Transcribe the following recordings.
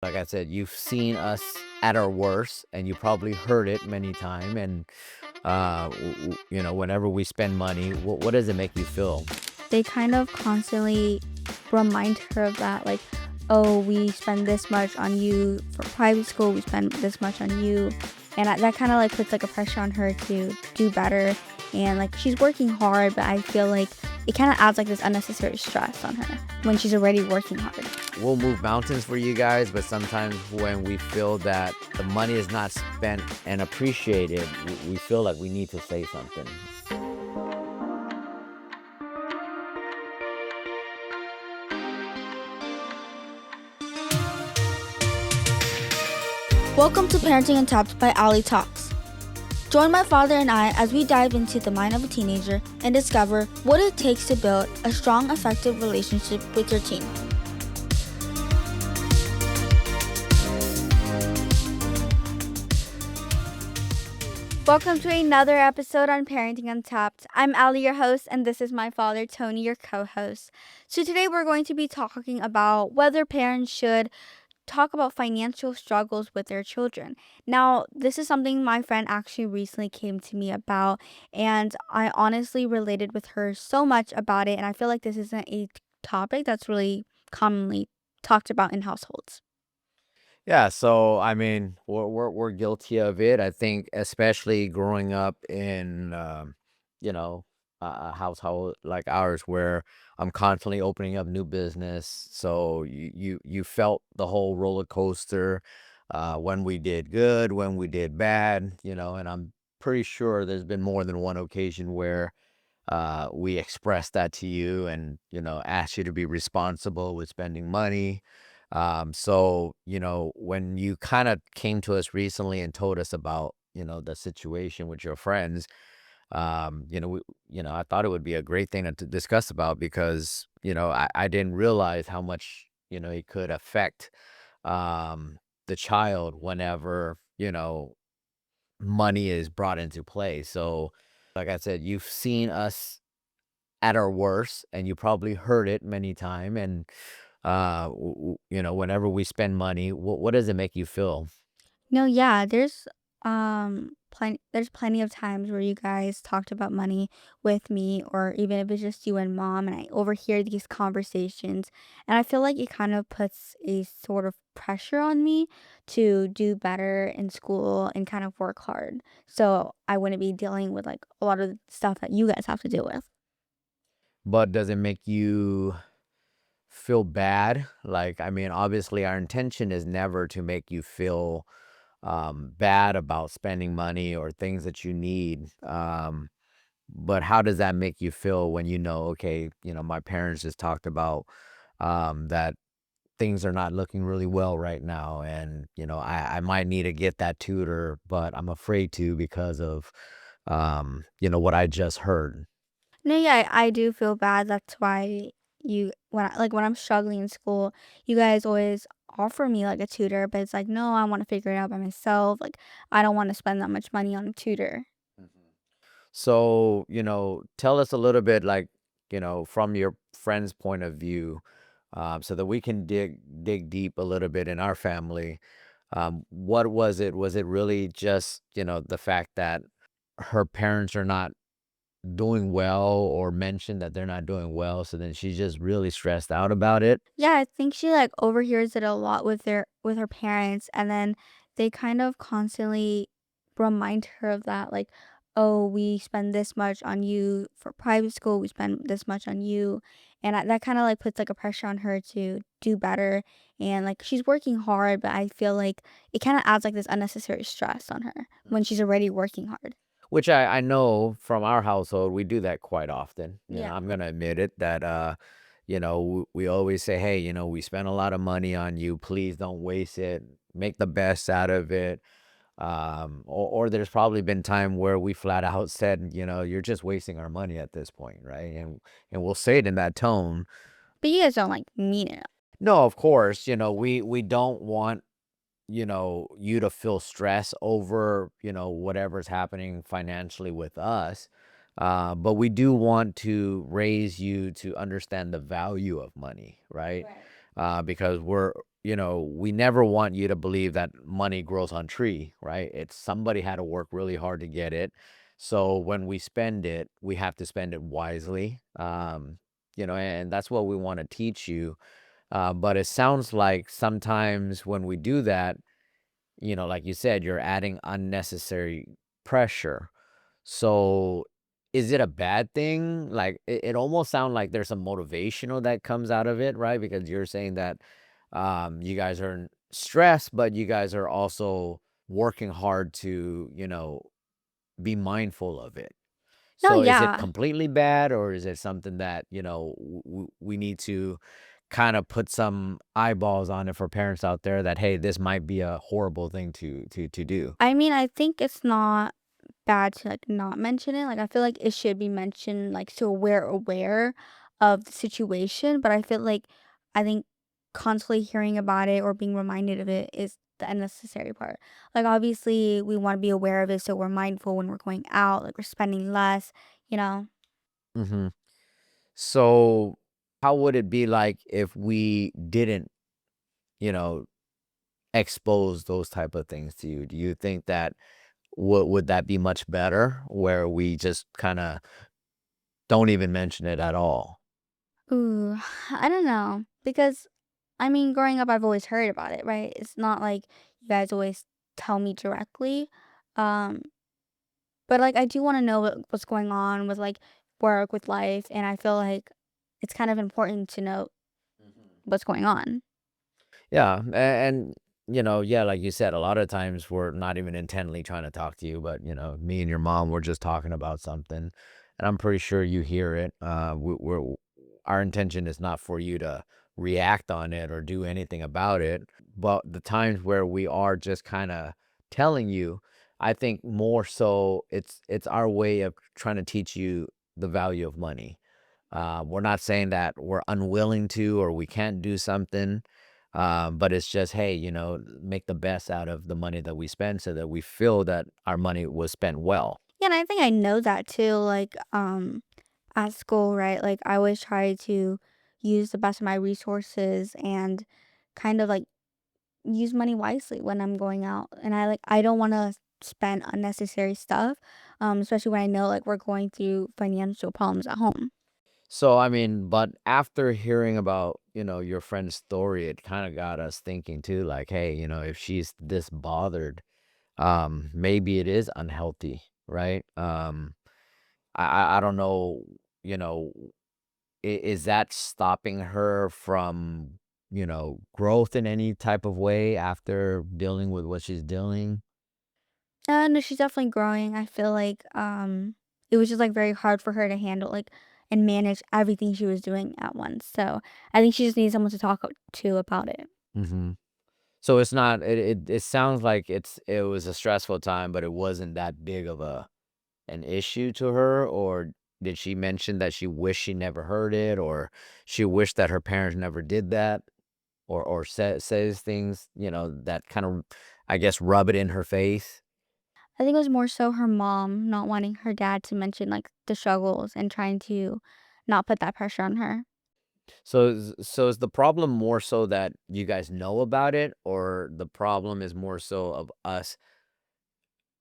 Like I said, you've seen us at our worst, and you probably heard it many times. And whenever we spend money, what does it make you feel? They kind of constantly remind her of that, like, oh, we spend this much on you for private school, we spend this much on you. And that kind of like puts like a pressure on her to do better. And like she's working hard, but I feel like it kind of adds like this unnecessary stress on her when she's already working hard. We'll move mountains for you guys, but sometimes when we feel that the money is not spent and appreciated, we feel like we need to say something. Welcome to Parenting Untapped by Aly Talks. Join my father and I as we dive into the mind of a teenager and discover what it takes to build a strong, effective relationship with your teen. Welcome to another episode on Parenting Untapped. I'm Aly, your host, and this is my father, Tony, your co-host. So today we're going to be talking about whether parents should talk about financial struggles with their children. Now, this is something my friend actually recently came to me about, and I honestly related with her so much about it, and I feel like this isn't a topic that's really commonly talked about in households. Yeah, so I mean, we're guilty of it. I think, especially growing up in you know a household like ours, where I'm constantly opening up new business. So you felt the whole roller coaster, when we did good, when we did bad, and I'm pretty sure there's been more than one occasion where we expressed that to you and asked you to be responsible with spending money. So when you kind of came to us recently and told us about the situation with your friends, I thought it would be a great thing to discuss about, because I didn't realize how much it could affect the child whenever money is brought into play. So like I said, you've seen us at our worst, and you probably heard it many time. And whenever we spend money, what does it make you feel? No, yeah, there's plenty of times where you guys talked about money with me, or even if it's just you and mom, and I overhear these conversations, and I feel like it kind of puts a sort of pressure on me to do better in school and kind of work hard. So I wouldn't be dealing with like a lot of the stuff that you guys have to deal with. But does it make you feel bad? Like, I mean, obviously our intention is never to make you feel bad about spending money or things that you need. But how does that make you feel when okay, my parents just talked about that things are not looking really well right now, and I might need to get that tutor, but I'm afraid to, because of what I just heard. No, yeah, I do feel bad. That's why when I'm struggling in school, you guys always offer me like a tutor, but it's like, no, I want to figure it out by myself. Like, I don't want to spend that much money on a tutor. Mhm. So tell us a little bit, like, from your friend's point of view, so that we can dig deep a little bit in our family. What was it? Was it really just the fact that her parents are not doing well, or mentioned that they're not doing well, so then she's just really stressed out about it? Yeah, I think she like overhears it a lot with her parents, and then they kind of constantly remind her of that, like, oh, we spend this much on you for private school, we spend this much on you. And that kind of like puts like a pressure on her to do better. And like she's working hard, but I feel like it kind of adds like this unnecessary stress on her when she's already working hard. Which I know from our household, we do that quite often. Yeah. I'm gonna admit it, that we always say, hey, we spend a lot of money on you. Please don't waste it. Make the best out of it. Or there's probably been time where we flat out said, you're just wasting our money at this point, right? And we'll say it in that tone. But you guys don't like mean it. No, of course, we don't want you to feel stress over, whatever's happening financially with us. But we do want to raise you to understand the value of money, right? Right. Because we're, we never want you to believe that money grows on tree, right? It's somebody had to work really hard to get it. So when we spend it, we have to spend it wisely. And that's what we want to teach you. But it sounds like sometimes when we do that, like you said, you're adding unnecessary pressure. So is it a bad thing? Like it almost sounds like there's some motivational that comes out of it, right? Because you're saying that you guys are stressed, but you guys are also working hard to, be mindful of it. No, So is it yeah. completely bad, or is it something that, we need to kind of put some eyeballs on it for parents out there that, hey, this might be a horrible thing to do? I mean, I think it's not bad to, like, not mention it. Like, I feel like it should be mentioned, like, so we're aware of the situation, but I think constantly hearing about it or being reminded of it is the unnecessary part. Like, obviously, we wanna be aware of it so we're mindful when we're going out, like, we're spending less, you know? Hmm. So how would it be like if we didn't, you know, expose those type of things to you? Do you think that would that be much better where we just kind of don't even mention it at all? Ooh, I don't know, because, I mean, growing up, I've always heard about it, right? It's not like you guys always tell me directly, um but, like, I do wanna know what's going on with, like, work, with life, and I feel like it's kind of important to know what's going on. Yeah, and yeah, like you said, a lot of times we're not even intently trying to talk to you, but me and your mom, we're just talking about something, and I'm pretty sure you hear it. Our intention is not for you to react on it or do anything about it, but the times where we are just kind of telling you, I think more so it's our way of trying to teach you the value of money. We're not saying that we're unwilling to or we can't do something, but it's just, hey, make the best out of the money that we spend so that we feel that our money was spent well. Yeah, and I think I know that too, like, at school, right? Like, I always try to use the best of my resources and kind of, like, use money wisely when I'm going out, and I don't wanna spend unnecessary stuff, especially when I know, like, we're going through financial problems at home. So, I mean, but after hearing about, your friend's story, it kind of got us thinking too, like, hey, if she's this bothered, maybe it is unhealthy, right? I don't know, you know, is that stopping her from, growth in any type of way after dealing with what she's dealing? No, she's definitely growing. I feel like, it was just, like, very hard for her to handle, like, and manage everything she was doing at once, so I think she just needs someone to talk to about it. Hmm. So it's not, it sounds like it was a stressful time, but it wasn't that big of an issue to her, or did she mention that she wished she never heard it, or she wished that her parents never did that, or says things, that kind of, I guess, rub it in her face? I think it was more so her mom not wanting her dad to mention, like, the struggles and trying to not put that pressure on her. So is the problem more so that you guys know about it, or the problem is more so of us,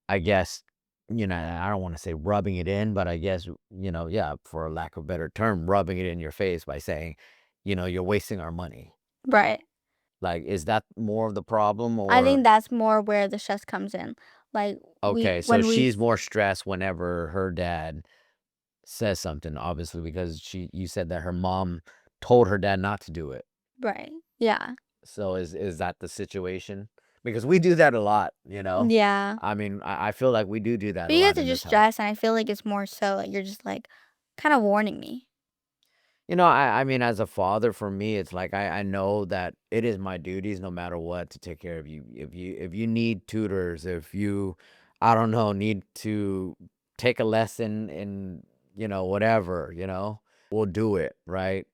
I guess, I don't want to say rubbing it in, but I guess, yeah, for lack of a better term, rubbing it in your face by saying, you're wasting our money. Right. Like, is that more of the problem, I think or that's more where the stress comes in. Like, okay, so when we she's more stressed whenever her dad says something, obviously, because you said that her mom told her dad not to do it. right. Yeah. So is that the situation? Because we do that a lot, you know? Yeah. I mean, I feel like we do that But a you guys lot are in just this house. stressed, and I feel like it's more so, like, you're just, like, kinda warning me. I mean, as a father, for me, it's like I know that it is my duties no matter what to take care of you. If you need tutors, if you, I don't know, need to take a lesson in, whatever, we'll do it, right?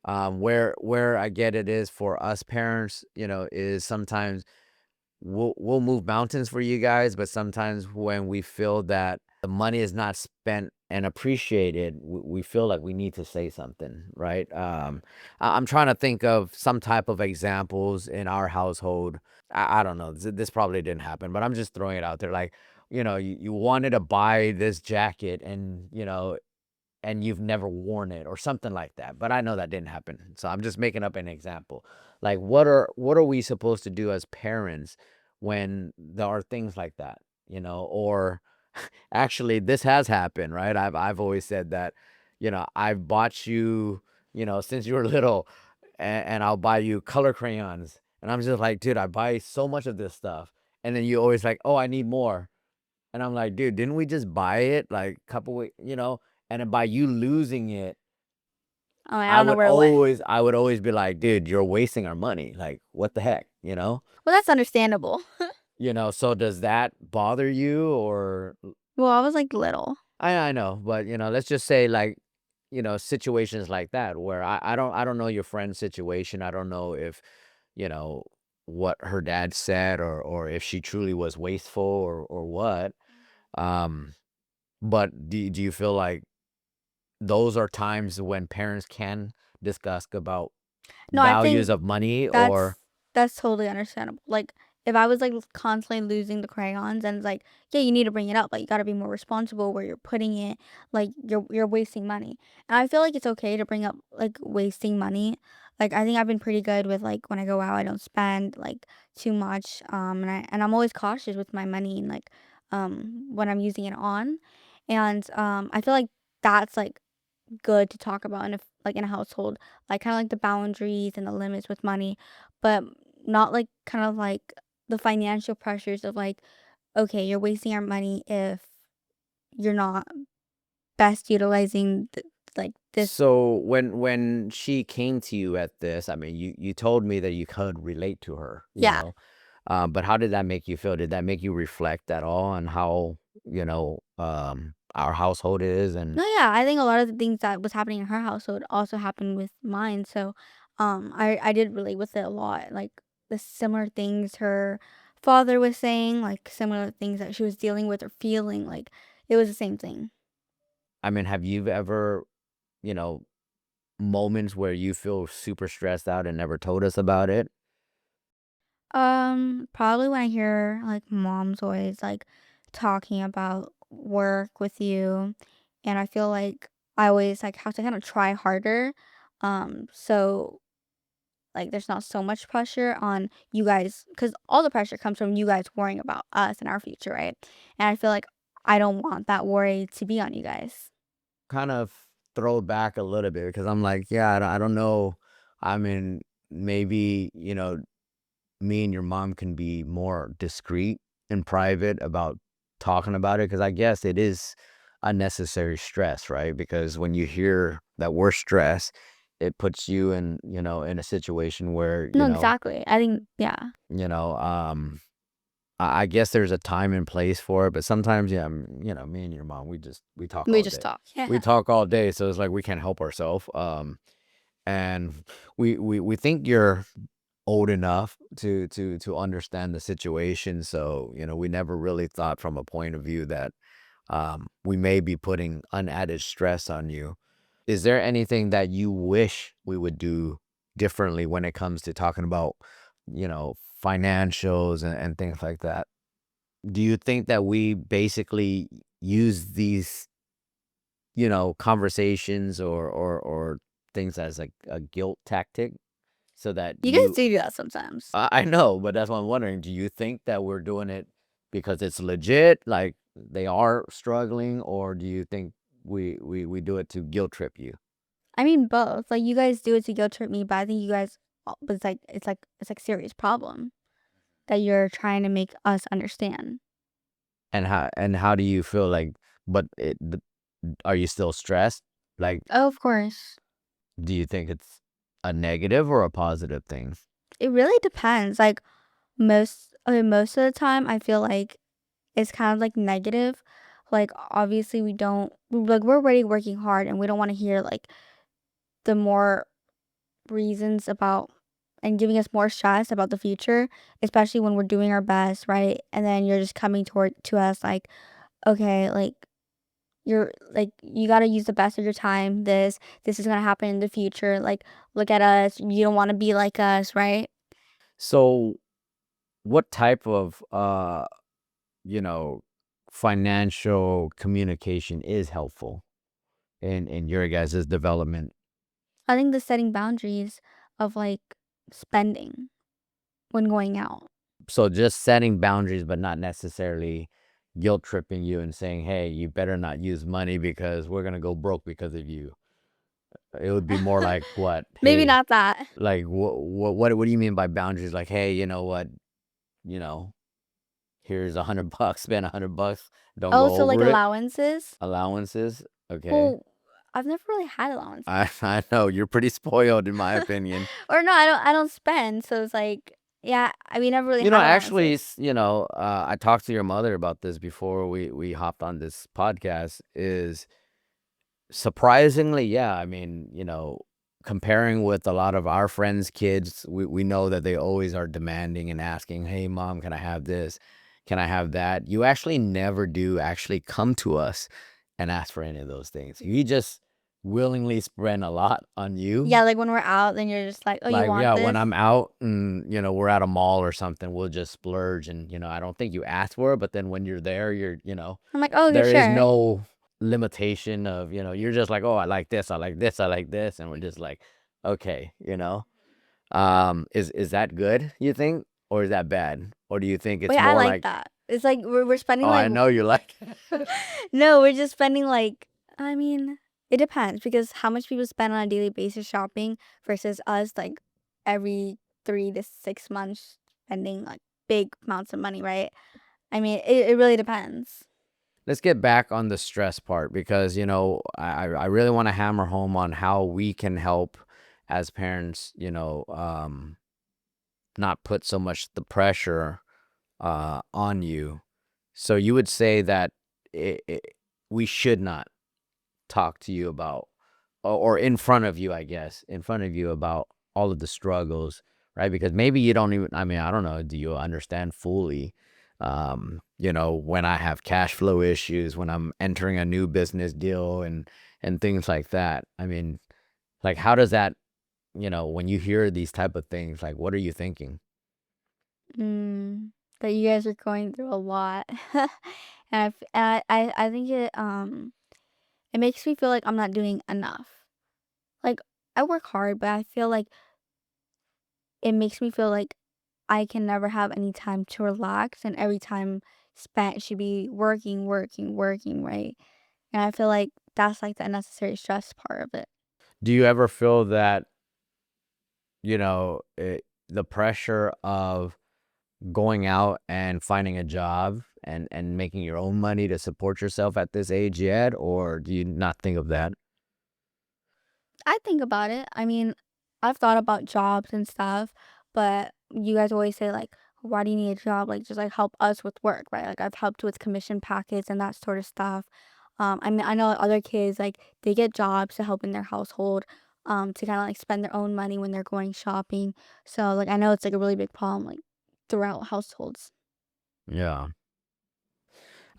Where I get it is for us parents, is sometimes we'll move mountains for you guys, but sometimes when we feel that the money is not spent and appreciate it, we feel like we need to say something, right? I'm trying to think of some type of examples in our household. I don't know. This probably didn't happen, but I'm just throwing it out there. Like, you wanted to buy this jacket, and and you've never worn it or something like that. But I know that didn't happen. So I'm just making up an example. Like, what are we supposed to do as parents when there are things like that, or actually this has happened, right? I've always said that, I've bought you, since you were little, and I'll buy you color crayons. And I'm just like, dude, I buy so much of this stuff. And then you always like, oh, I need more. And I'm like, "Dude, didn't we just buy it, like, couple week," And then by you losing it, Oh, I I don't know would where it went. always I would always be like, "Dude, you're wasting our money, like, what the heck?" You know? Well, that's understandable. So does that bother you, or Well, I was like little. I know, but, let's just say, like, situations like that where I don't know your friend's situation. I don't know if, you know, what her dad said, or if she truly was wasteful, or what. Um, but do you feel like those are times when parents can discuss about No, I values think of money, or that's that's totally understandable. Like, if I was, like, constantly losing the crayons and it's like, "Yeah, you need to bring it up, like, you gotta be more responsible where you're putting it, like, you're wasting money." And I feel like it's okay to bring up, like, wasting money. Like, I think I've been pretty good with, like, when I go out, I don't spend, like, too much, and I'm always cautious with my money and, like, what I'm using it on. And, I feel like that's, like, good to talk about in in a household, like kind of like the boundaries and the limits with money, but not like kind of like the financial pressures of like, okay, you're wasting our money if you're not best utilizing like this. so when she came to you at this, I mean, you told me that you could relate to her, Yeah. but how did that make you feel? Did that make you reflect at all on how, our household is? And No, yeah, I think a lot of the things that was happening in her household also happened with mine. So, I did relate with it a lot. Like the similar things her father was saying, like similar things that she was dealing with or feeling, like it was the same thing. I mean, have you ever, you know, moments where you feel super stressed out and never told us about it? Probably when I hear like mom's always like talking about work with you, and I feel like I always like have to kind of try harder. So like there's not so much pressure on you guys because all the pressure comes from you guys worrying about us and our future, right? And I feel like I don't want that worry to be on you guys. Kind of throw back a little bit, because I'm like, yeah, I don't know. I mean, maybe, me and your mom can be more discreet and private about talking about it, because I guess it is unnecessary stress, right? Because when you hear that we're stressed, it puts you in a situation where, No, exactly. I think yeah, you know, um, I guess there's a time and place for it, but sometimes, yeah, me and your mom, we talk we all just day. talk. We Yeah. talk all day, so it's like we can't help ourselves. And we think you're old enough to understand the situation, so we never really thought from a point of view that we may be putting unadded stress on you. Is there anything that you wish we would do differently when it comes to talking about, financials and things like that? Do you think that we basically use these, conversations, or things as a guilt tactic, so that You guys do that sometimes. I know, but that's what I'm wondering. Do you think that we're doing it because it's legit, like they are struggling, or do you think we do it to guilt trip you? I mean both. Like you guys do it to guilt trip me, but I think you guys but it's like serious problem that you're trying to make us understand. And how do you feel like? But are you still stressed? Like, Oh, of course. do you think it's a negative or a positive thing? It really depends. Like most of the time I feel like it's kind of like negative. Like obviously we don't like we're already working hard and we don't want to hear like the more reasons about and giving us more stress about the future, especially when we're doing our best, right? And then you're just coming toward to us like, okay, like you're like, you gotta use the best of your time. This is gonna happen in the future. Like, look at us. You don't want to be like us, right? So, what type of you know, financial communication is helpful in your guys' development? I think the setting boundaries of like spending when going out. So just setting boundaries, but not necessarily guilt tripping you and saying, "Hey, you better not use money because we're gonna go broke because of you." It would be more like what? Maybe Hey, not that. like what do you mean by boundaries? Like, hey, you know what? You know, here's $100. Spend $100. Don't Oh, go so like over it. allowances? Allowances. Okay. Well, I've never really had allowances. I know you're pretty spoiled in my opinion. Or no, I don't spend, so it's like, yeah, we never really You know, had actually, allowances. I talked to your mother about this before we hopped on this podcast. Is surprisingly, yeah. I mean, comparing with a lot of our friends' kids, we know that they always are demanding and asking, "Hey, mom, can I have this? Can I have that?" You actually never do actually come to us and ask for any of those things. You just willingly spend a lot on you. Yeah, like when we're out, then you're just like, "Oh, you Like, want yeah, when this?" I'm out and, we're at a mall or something, we'll just splurge and, I don't think you ask for it, but then when you're there, I'm like, "Oh, okay, there is sure." no limitation of, you're just like, "Oh, I like this, I like this, I like this," and we're just like, "Okay," you know? Is that good, you think? Or is that bad? Or do you think Wait, it's I more like like, that. It's like we're spending "Oh, like I know you like no, we're just spending like, I mean, it depends because how much people spend on a daily basis shopping versus us like every 3 to 6 months spending like big amounts of money, right? I mean, it really depends. Let's get back on the stress part because, I really wanna hammer home on how we can help as parents, not put so much the pressure on you. So you would say that we should not talk to you about, or in front of you, I guess, in front of you about all of the struggles, right? Because maybe you don't even, I mean, I don't know, do you understand fully, when I have cash flow issues, when I'm entering a new business deal and things like that. I mean, like, how does that, when you hear these type of things, like, what are you thinking? Mm, that you guys are going through a lot. And I think it makes me feel like I'm not doing enough. Like I work hard, but I feel like it makes me feel like I can never have any time to relax, and every time spent should be working, working, working, right? And I feel like that's like the unnecessary stress part of it. Do you ever feel that, the pressure of going out and finding a job and making your own money to support yourself at this age yet, or do you not think of that? I think about it. I mean, I've thought about jobs and stuff, but you guys always say like, why do you need a job? Like just like help us with work, right? Like I've helped with commission packets and that sort of stuff. I mean, I know other kids like they get jobs to help in their household, to kind of like spend their own money when they're going shopping. So like I know it's like a really big problem like throughout households. Yeah.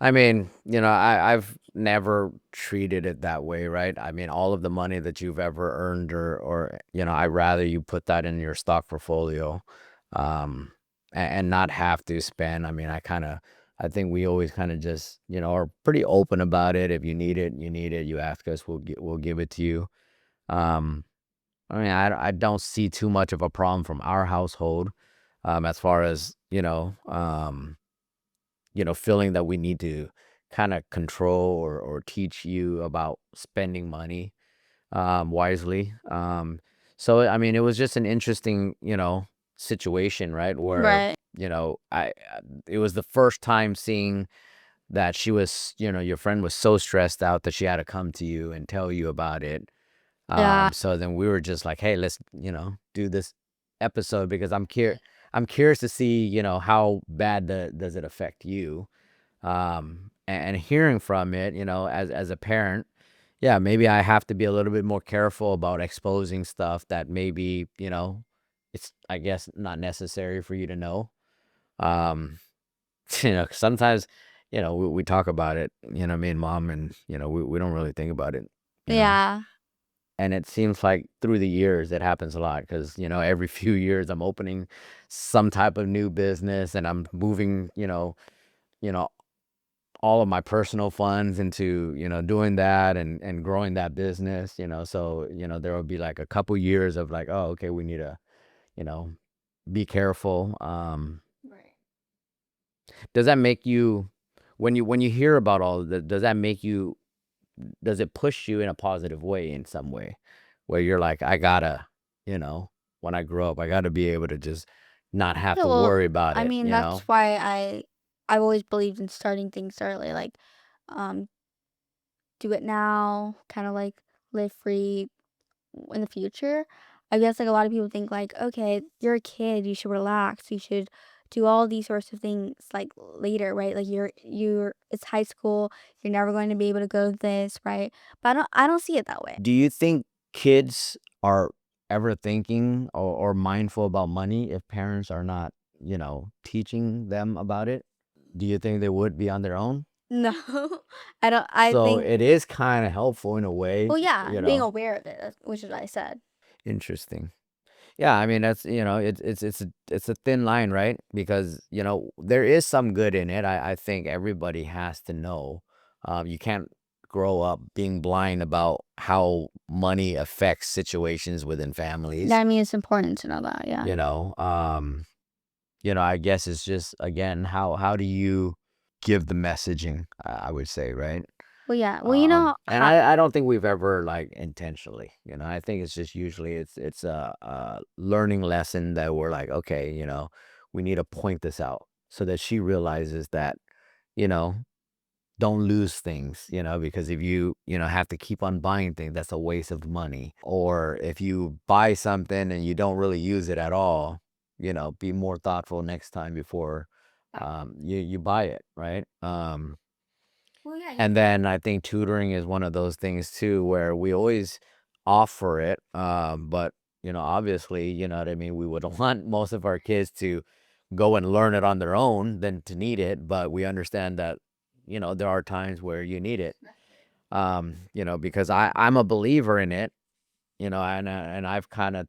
I mean, I've never treated it that way, right? I mean, all of the money that you've ever earned or I'd rather you put that in your stock portfolio, and not have to spend. I mean, I think we always kind of just, are pretty open about it. If you need it, you need it. You ask us, we'll give it to you. Um, I mean, I don't see too much of a problem from our household, as far as, feeling that we need to kind of control or teach you about spending money, wisely. So, I mean, it was just an interesting, situation, right? Where, Right. it was the first time seeing that she was, your friend was so stressed out that she had to come to you and tell you about it. Yeah. So then we were just like, hey, let's, do this episode because I'm curious to see, how bad does it affect you? And hearing from it, as a parent, yeah, maybe I have to be a little bit more careful about exposing stuff that maybe, it's, I guess, not necessary for you to know. Um, 'Cause sometimes, we talk about it, me and mom, and, we don't really think about it, you know. Yeah. And it seems like through the years it happens a lot because, every few years I'm opening some type of new business and I'm moving, you know, all of my personal funds into, doing that and growing that business, so, there will be like a couple years of like, oh, okay, we need to, you know, be careful. Right. Does that make you, when you hear about all of that, does it push you in a positive way in some way where you're like, I gotta, you know, when I grow up, I gotta be able to just not have Yeah, to well, worry about I it, mean, that's why I've always believed in starting things early, like, um, do it now, kind of like live free in the future. I guess like a lot of people think like, okay, you're a kid, you should relax, you should do all these sorts of things like later, right? Like you're it's high school, you're never going to be able to go this, right? But I don't see it that way. Do you think kids are ever thinking or mindful about money if parents are not, teaching them about it? Do you think they would be on their own? No. I don't I So think it is kind of helpful in a way, well yeah, being aware of it, which is what I said. Interesting. Yeah, I mean that's it's a thin line, right? Because there is some good in it. I think everybody has to know. You can't grow up being blind about how money affects situations within Yeah, families. I mean it's important to know that, yeah. You know, I guess it's just again how do you give the messaging? I would say, right? Well yeah. Well you know And how I don't think we've ever like intentionally, I think it's just usually it's a learning lesson that we're like, okay, we need to point this out so that she realizes that, you know, don't lose things, because if you have to keep on buying things, that's a waste of money. Or if you buy something and you don't really use it at all, be more thoughtful next time before you buy it, right? well yeah, And then I think tutoring is one of those things too, where we always offer it. But obviously, you know what I mean? We would want most of our kids to go and learn it on their own than to need it. But we understand that, there are times where you need it. Because I'm a believer in it, and I've kind of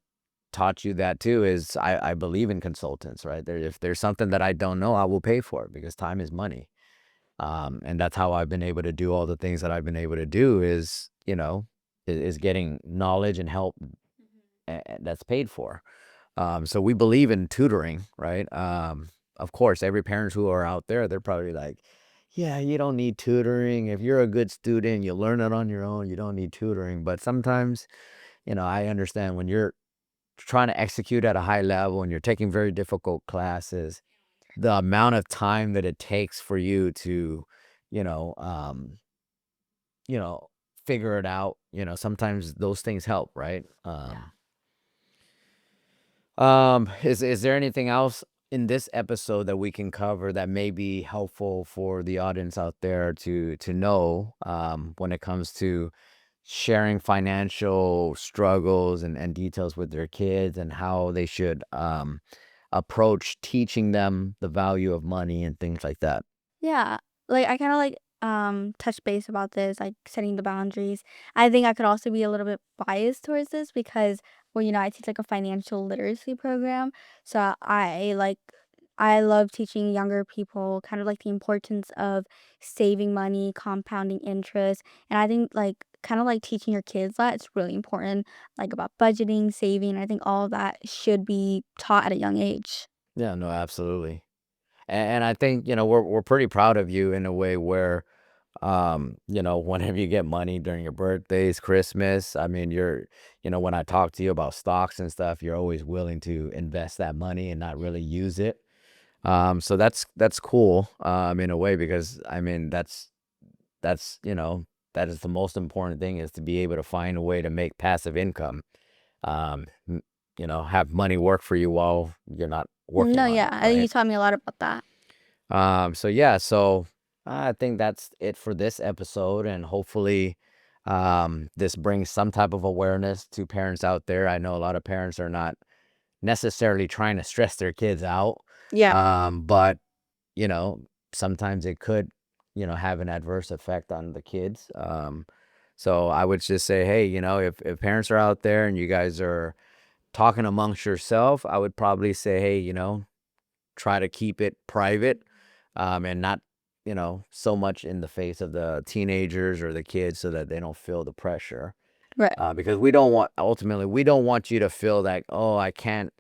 taught you that too, is I believe in consultants, right? If there's something that I don't know, I will pay for it because time is money. And that's how I've been able to do all the things that I've been able to do is, is getting knowledge and help that's paid for. So we believe in tutoring, right? Of course, every parents who are out there, they're probably like, yeah, you don't need tutoring. If you're a good student, you learn it on your own. You don't need tutoring. But sometimes, I understand when you're trying to execute at a high level and you're taking very difficult classes, the amount of time that it takes for you to, you know, um, you know, figure it out, sometimes those things help, right? yeah. Is there anything else in this episode that we can cover that may be helpful for the audience out there to know when it comes to sharing financial struggles and details with their kids and how they should approach teaching them the value of money and things like that? Yeah, like, I kinda, like, touch base about this, like, setting the boundaries. I think I could also be a little bit biased towards this because, well, I teach, like, a financial literacy program, so I love teaching younger people kind of, like, the importance of saving money, compounding interest, and I think, like, kinda like teaching your kids that, it's really important, like, about budgeting, saving, I think all of that should be taught at a young age. Yeah, no, absolutely. And I think, we're pretty proud of you in a way where, whenever you get money during your birthdays, Christmas, I mean, when I talk to you about stocks and stuff, you're always willing to invest that money and not really use it. So that's cool, in a way, because I mean, that's, that is the most important thing is to be able to find a way to make passive income. Um, m- have money work for you while you're not working No, on yeah, it, I think you right? taught me a lot about that. So yeah, so I think that's it for this episode, and hopefully, this brings some type of awareness to parents out there. I know a lot of parents are not necessarily trying to stress their kids out, Yeah. but you know, sometimes it could have an adverse effect on the kids. So I would just say, hey, if parents are out there and you guys are talking amongst yourself, I would probably say, hey, try to keep it private, and not, so much in the face of the teenagers or the kids so that they don't feel the pressure. Right. Because ultimately, we don't want you to feel that, oh, I can't,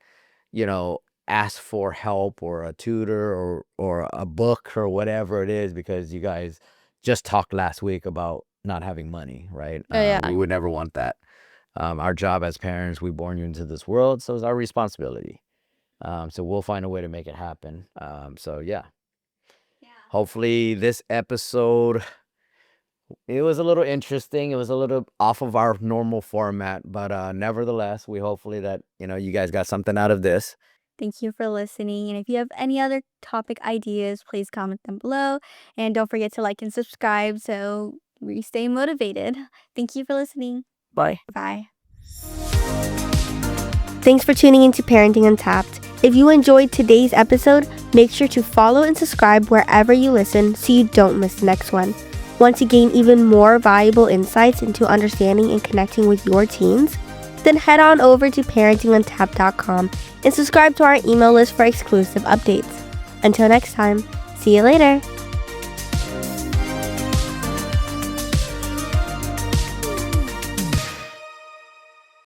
you know, ask for help or a tutor or a book or whatever it is because you guys just talked last week about not having money, right? Yeah. We would never want that. Our job as parents, we born you into this world, so it's our responsibility. So we'll find a way to make it happen. So yeah, hopefully this episode, it was a little interesting. It was a little off of our normal format, but nevertheless, we hopefully that, you guys got something out of this. Thank you for listening. And if you have any other topic ideas, please comment them below. And don't forget to like and subscribe so we stay motivated. Thank you for listening. Bye. Bye. Thanks for tuning into Parenting Untapped. If you enjoyed today's episode, make sure to follow and subscribe wherever you listen so you don't miss the next one. Want to gain even more valuable insights into understanding and connecting with your teens? Then head on over to parentinguntapped.com and subscribe to our email list for exclusive updates. Until next time, see you later.